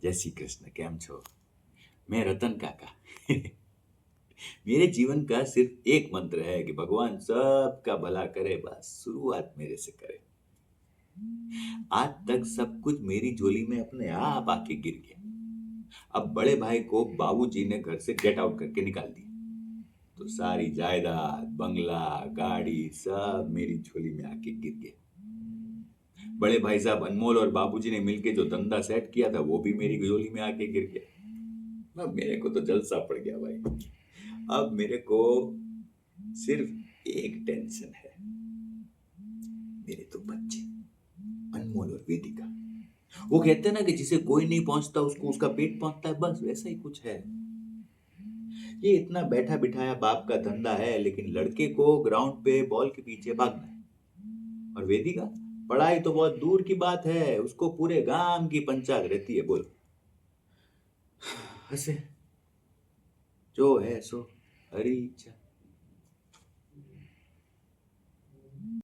जय श्री कृष्ण, કેમ છો? मैं रतन काका। मेरे जीवन का सिर्फ एक मंत्र है कि भगवान सबका भला करे, बस शुरुआत मेरे से करे। आज तक सब कुछ मेरी झोली में अपने आप आके गिर गया। अब बड़े भाई को बाबूजी ने घर से गेट आउट करके निकाल दिया, तो सारी जायदाद, बंगला, गाड़ी सब मेरी झोली में आके गिर गए। बड़े भाई साहब अनमोल और बाबूजी ने मिलके जो धंधा सेट किया था वो भी मेरी झोली में आके गिर गया। अब मेरे को तो जलसा पड़ गया भाई। अब मेरे को सिर्फ एक टेंशन है, मेरे तो बच्चे अनमोल और वेदिका। वो कहते हैं ना कि जिसे कोई नहीं पहुंचता उसको उसका पेट पहुंचता है, बस वैसा ही कुछ है। ये इतना बैठा बिठाया बाप का धंधा है, लेकिन लड़के को ग्राउंड पे बॉल के पीछे भागना है। और वेदिका, पढ़ाई तो बहुत दूर की बात है, उसको पूरे गांव की पंचायत रहती है। बोलो हंसे, जो है सो हरी इच्छा।